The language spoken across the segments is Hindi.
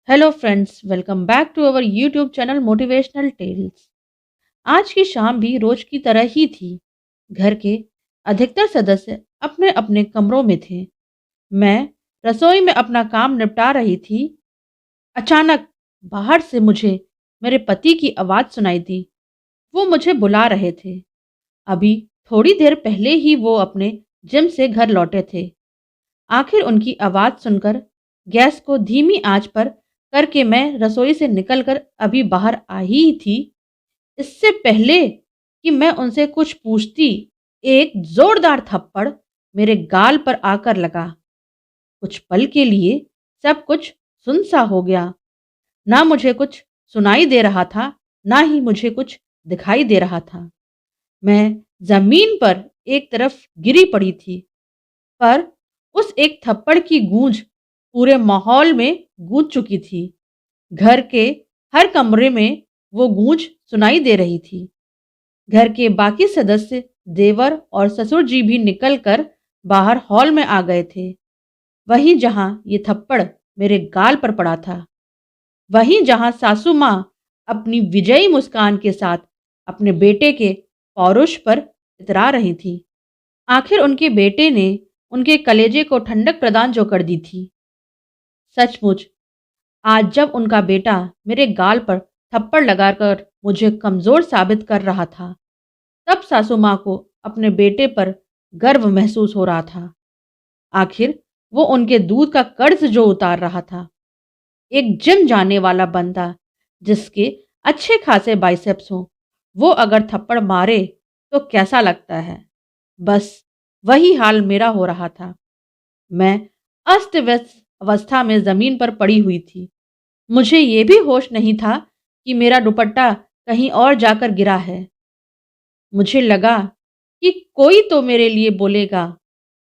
Hello friends, welcome back to our YouTube channel motivational tales. आज की शाम भी रोज की तरह ही थी। घर के अधिकतर सदस्य अपने अपने कमरों में थे। मैं रसोई में अपना काम निपटा रही थी। अचानक बाहर से मुझे मेरे पति की आवाज़ सुनाई दी। वो मुझे बुला रहे थे। अभी थोड़ी देर पहले ही वो अपने जिम से घर लौटे थे। आखिर उनकी आवाज़ सुनकर गैस को धीमी आंच पर करके मैं रसोई से निकलकर अभी बाहर आई ही थी। इससे पहले कि मैं उनसे कुछ पूछती, एक जोरदार थप्पड़ मेरे गाल पर आकर लगा। कुछ पल के लिए सब कुछ सुनसा हो गया। ना मुझे कुछ सुनाई दे रहा था, ना ही मुझे कुछ दिखाई दे रहा था। मैं जमीन पर एक तरफ गिरी पड़ी थी, पर उस एक थप्पड़ की गूंज पूरे माहौल में गूंज चुकी थी। घर के हर कमरे में वो गूंज सुनाई दे रही थी। घर के बाकी सदस्य, देवर और ससुर जी भी निकलकर बाहर हॉल में आ गए थे। वहीं जहां ये थप्पड़ मेरे गाल पर पड़ा था, वहीं जहां सासू माँ अपनी विजयी मुस्कान के साथ अपने बेटे के पौरुष पर इतरा रही थी। आखिर उनके बेटे ने उनके कलेजे को ठंडक प्रदान जो कर दी थी। सचमुच आज जब उनका बेटा मेरे गाल पर थप्पड़ लगाकर मुझे कमजोर साबित कर रहा था, तब सासू माँ को अपने बेटे पर गर्व महसूस हो रहा था। आखिर वो उनके दूध का कर्ज जो उतार रहा था। एक जिम जाने वाला बंदा जिसके अच्छे खासे बाइसेप्स हों, वो अगर थप्पड़ मारे तो कैसा लगता है। बस वही हाल मेरा हो रहा था। मैं अस्त व्यस्त अवस्था में जमीन पर पड़ी हुई थी। मुझे ये भी होश नहीं था कि मेरा दुपट्टा कहीं और जाकर गिरा है। मुझे लगा कि कोई तो मेरे लिए बोलेगा,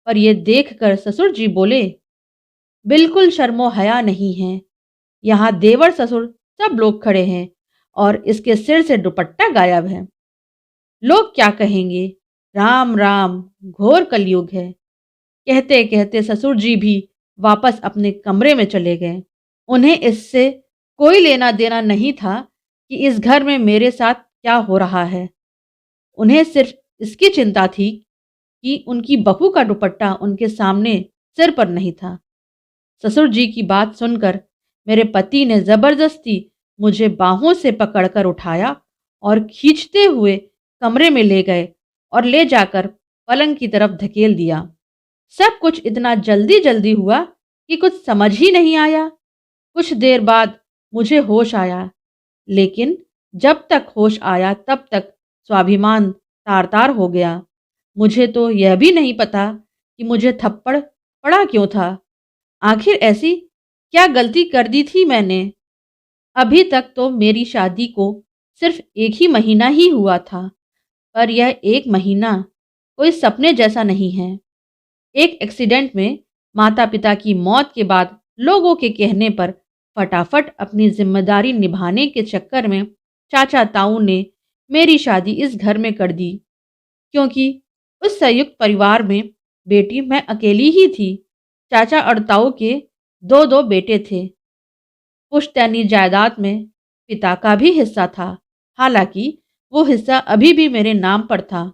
पर यह देखकर ससुर जी बोले, बिल्कुल शर्मो हया नहीं है। यहाँ देवर ससुर सब लोग खड़े हैं और इसके सिर से दुपट्टा गायब है। लोग क्या कहेंगे? राम राम, घोर कलयुग है। कहते कहते ससुर जी भी वापस अपने कमरे में चले गए। उन्हें इससे कोई लेना देना नहीं था कि इस घर में मेरे साथ क्या हो रहा है। उन्हें सिर्फ इसकी चिंता थी कि उनकी बहू का दुपट्टा उनके सामने सिर पर नहीं था। ससुर जी की बात सुनकर मेरे पति ने जबरदस्ती मुझे बाहों से पकड़कर उठाया और खींचते हुए कमरे में ले गए और ले जाकर पलंग की तरफ धकेल दिया। सब कुछ इतना जल्दी जल्दी हुआ कि कुछ समझ ही नहीं आया। कुछ देर बाद मुझे होश आया, लेकिन जब तक होश आया तब तक स्वाभिमान तार तार हो गया। मुझे तो यह भी नहीं पता कि मुझे थप्पड़ पड़ा क्यों था। आखिर ऐसी क्या गलती कर दी थी मैंने? अभी तक तो मेरी शादी को सिर्फ एक ही महीना ही हुआ था, पर यह एक महीना कोई सपने जैसा नहीं है। एक एक्सीडेंट में माता पिता की मौत के बाद लोगों के कहने पर फटाफट अपनी जिम्मेदारी निभाने के चक्कर में चाचा ताऊ ने मेरी शादी इस घर में कर दी, क्योंकि उस संयुक्त परिवार में बेटी मैं अकेली ही थी। चाचा और ताऊ के दो दो बेटे थे। पुश्तैनी जायदाद में पिता का भी हिस्सा था, हालांकि वो हिस्सा अभी भी मेरे नाम पर था।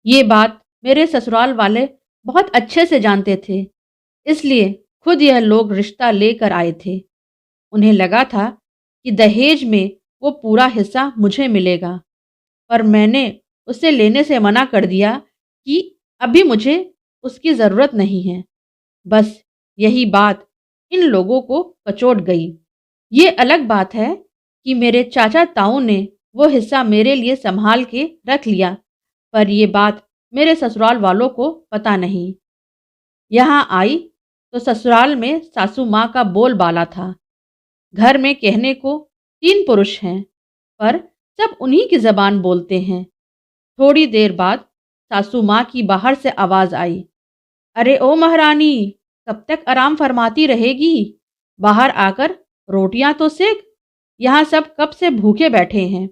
ये बात मेरे ससुराल वाले बहुत अच्छे से जानते थे, इसलिए खुद यह लोग रिश्ता लेकर आए थे। उन्हें लगा था कि दहेज में वो पूरा हिस्सा मुझे मिलेगा, पर मैंने उसे लेने से मना कर दिया कि अभी मुझे उसकी ज़रूरत नहीं है। बस यही बात इन लोगों को कचोट गई। ये अलग बात है कि मेरे चाचा ताऊ ने वो हिस्सा मेरे लिए संभाल के रख लिया, पर ये बात मेरे ससुराल वालों को पता नहीं। यहाँ आई तो ससुराल में सासू माँ का बोलबाला था। घर में कहने को 3 पुरुष हैं, पर सब उन्हीं की जबान बोलते हैं। थोड़ी देर बाद सासू माँ की बाहर से आवाज आई, अरे ओ महारानी, कब तक आराम फरमाती रहेगी? बाहर आकर रोटियां तो सेक। यहाँ सब कब से भूखे बैठे हैं।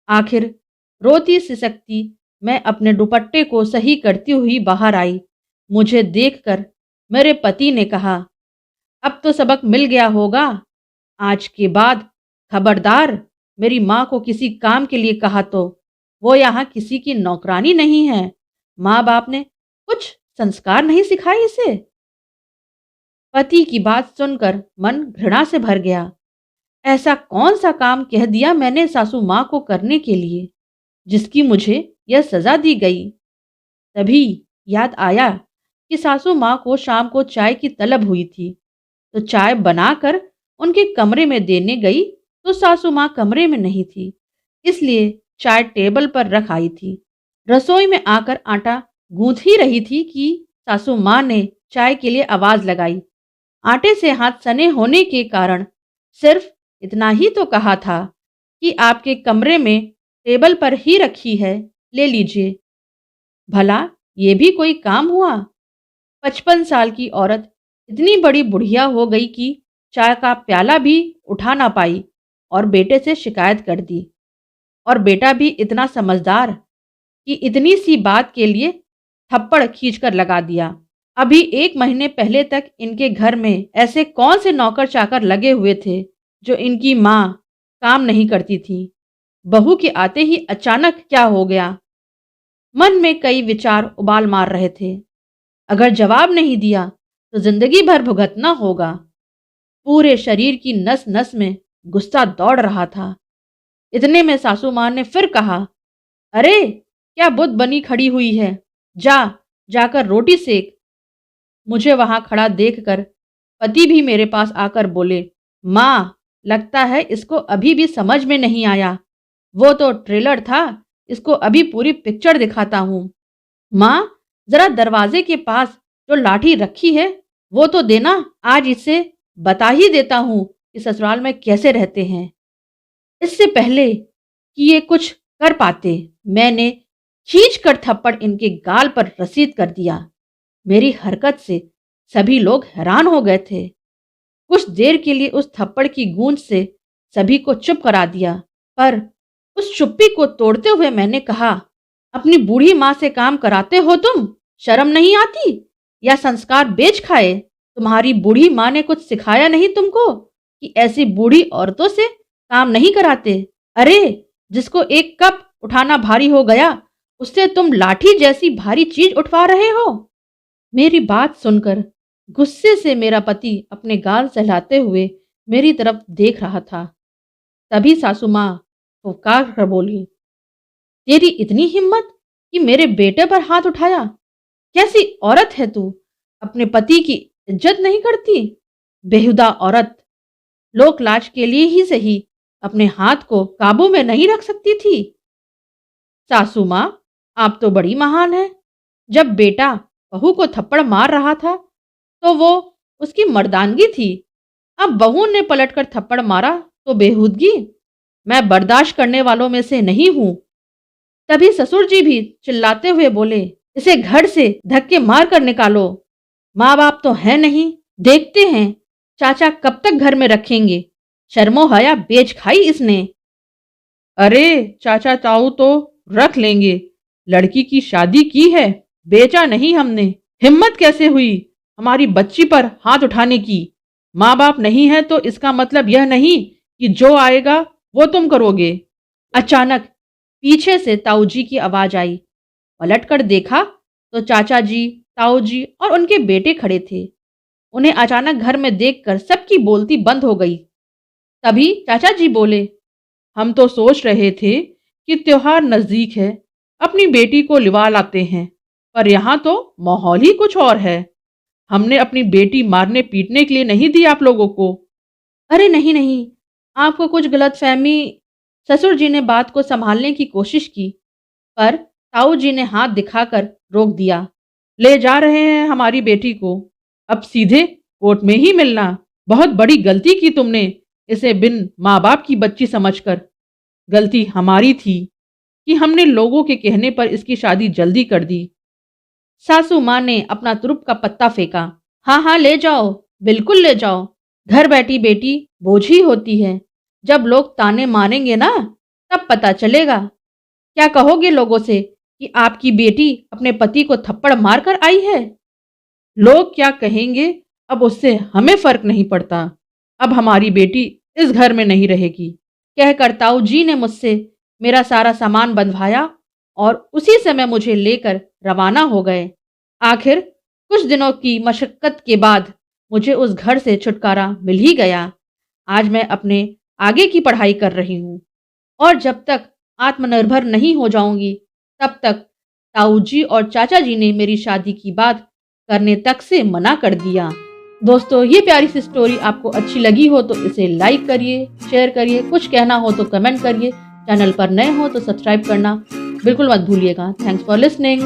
आखिर रोती सिसकती मैं अपने दुपट्टे को सही करती हुई बाहर आई। मुझे देखकर मेरे पति ने कहा, अब तो सबक मिल गया होगा। आज के बाद खबरदार मेरी माँ को किसी काम के लिए कहा तो वो यहाँ किसी की नौकरानी नहीं है। माँ बाप ने कुछ संस्कार नहीं सिखाए इसे। पति की बात सुनकर मन घृणा से भर गया। ऐसा कौन सा काम कह दिया मैंने सासू माँ को करने के लिए जिसकी मुझे यह सजा दी गई। तभी याद आया कि सासू माँ को शाम को चाय की तलब हुई थी, तो चाय बनाकर उनके कमरे में देने गई तो सासू माँ कमरे में नहीं थी, इसलिए चाय टेबल पर रख आई थी। रसोई में आकर आटा गूंथ ही रही थी कि सासू माँ ने चाय के लिए आवाज लगाई। आटे से हाथ सने होने के कारण सिर्फ इतना ही तो कहा था कि आपके कमरे में टेबल पर ही रखी है, ले लीजिए। भला ये भी कोई काम हुआ? 55 साल की औरत इतनी बड़ी बुढ़िया हो गई कि चाय का प्याला भी उठा ना पाई और बेटे से शिकायत कर दी। और बेटा भी इतना समझदार कि इतनी सी बात के लिए थप्पड़ खींचकर लगा दिया। अभी 1 महीने पहले तक इनके घर में ऐसे कौन से नौकर चाकर लगे हुए थे जो इनकी माँ काम नहीं करती थी। बहू के आते ही अचानक क्या हो गया? मन में कई विचार उबाल मार रहे थे। अगर जवाब नहीं दिया तो जिंदगी भर भुगतना होगा। पूरे शरीर की नस नस में गुस्सा दौड़ रहा था। इतने में सासू माँ ने फिर कहा, अरे क्या बुद्ध बनी खड़ी हुई है, जाकर रोटी सेक। मुझे वहां खड़ा देखकर पति भी मेरे पास आकर बोले, माँ लगता है इसको अभी भी समझ में नहीं आया। वो तो ट्रेलर था, इसको अभी पूरी पिक्चर दिखाता हूँ। माँ जरा दरवाजे के पास जो लाठी रखी है वो तो देना, आज इसे बता ही देता हूँ कि ससुराल में कैसे रहते हैं। इससे पहले कि ये कुछ कर पाते मैंने खींच कर थप्पड़ इनके गाल पर रसीद कर दिया। मेरी हरकत से सभी लोग हैरान हो गए थे। कुछ देर के लिए उस थप्पड़ की गूंज से सभी को चुप करा दिया, पर उस चुप्पी को तोड़ते हुए मैंने कहा, अपनी बूढ़ी माँ से काम कराते हो तुम? शर्म नहीं आती? या संस्कार बेच खाए? तुम्हारी बूढ़ी माँ ने कुछ सिखाया नहीं तुमको कि ऐसी बूढ़ी औरतों से काम नहीं कराते? अरे जिसको एक कप उठाना भारी हो गया उससे तुम लाठी जैसी भारी चीज उठवा रहे हो। मेरी बात सुनकर गुस्से से मेरा पति अपने गाल सहलाते हुए मेरी तरफ देख रहा था। तभी सासू माँ फुफकार कर बोली, तेरी इतनी हिम्मत कि मेरे बेटे पर हाथ उठाया? कैसी औरत है तू? अपने पति की इज्जत नहीं करती? बेहुदा औरत, लोक लाज के लिए ही सही अपने हाथ को काबू में नहीं रख सकती थी। सासू माँ आप तो बड़ी महान है। जब बेटा बहू को थप्पड़ मार रहा था तो वो उसकी मर्दानगी थी। अब बहू ने पलटकर थप्पड़ मारा तो बेहूदगी। मैं बर्दाश्त करने वालों में से नहीं हूं। तभी ससुर जी भी चिल्लाते हुए बोले, इसे घर से धक्के मार कर निकालो। माँ बाप तो है नहीं, देखते हैं चाचा कब तक घर में रखेंगे। शर्मो हया बेच खाई इसने। अरे चाचा ताऊ तो रख लेंगे, लड़की की शादी की है, बेचा नहीं हमने। हिम्मत कैसे हुई हमारी बच्ची पर हाथ उठाने की? माँ बाप नहीं है तो इसका मतलब यह नहीं कि जो आएगा वो तुम करोगे। अचानक पीछे से ताऊ जी की आवाज आई। पलटकर देखा तो चाचा जी, ताऊ जी और उनके बेटे खड़े थे। उन्हें अचानक घर में देखकर सबकी बोलती बंद हो गई। तभी चाचा जी बोले, हम तो सोच रहे थे कि त्योहार नजदीक है, अपनी बेटी को लिवा लाते हैं, पर यहाँ तो माहौल ही कुछ और है। हमने अपनी बेटी मारने पीटने के लिए नहीं दी आप लोगों को। अरे नहीं नहीं, आपको कुछ गलतफहमी। ससुर जी ने बात को संभालने की कोशिश की, पर ताऊ जी ने हाथ दिखाकर रोक दिया। ले जा रहे हैं हमारी बेटी को, अब सीधे कोर्ट में ही मिलना। बहुत बड़ी गलती की तुमने इसे बिन माँ बाप की बच्ची समझकर। गलती हमारी थी कि हमने लोगों के कहने पर इसकी शादी जल्दी कर दी। सासू माँ ने अपना तुरुप का पत्ता फेंका। हाँ हाँ ले जाओ, बिल्कुल ले जाओ। घर बैठी बेटी बोझ ही होती है। जब लोग ताने मारेंगे ना तब पता चलेगा। क्या कहोगे लोगों से कि आपकी बेटी अपने पति को थप्पड़ मार कर आई है? लोग क्या कहेंगे अब उससे हमें फर्क नहीं पड़ता। अब हमारी बेटी इस घर में नहीं रहेगी, कहकर ताऊ जी ने मुझसे मेरा सारा सामान बंधवाया और उसी समय मुझे लेकर रवाना हो गए। आखिर कुछ दिनों की मशक्कत के बाद मुझे उस घर से छुटकारा मिल ही गया। आज मैं अपने आगे की पढ़ाई कर रही हूँ और जब तक आत्मनिर्भर नहीं हो जाऊंगी, तब तक ताऊ जी और चाचा जी ने मेरी शादी की बात करने तक से मना कर दिया। दोस्तों, ये प्यारी सी स्टोरी आपको अच्छी लगी हो तो इसे लाइक करिए, शेयर करिए, कुछ कहना हो तो कमेंट करिए। चैनल पर नए हो तो सब्सक्राइब करना बिल्कुल मत भूलिएगा। Thanks for listening.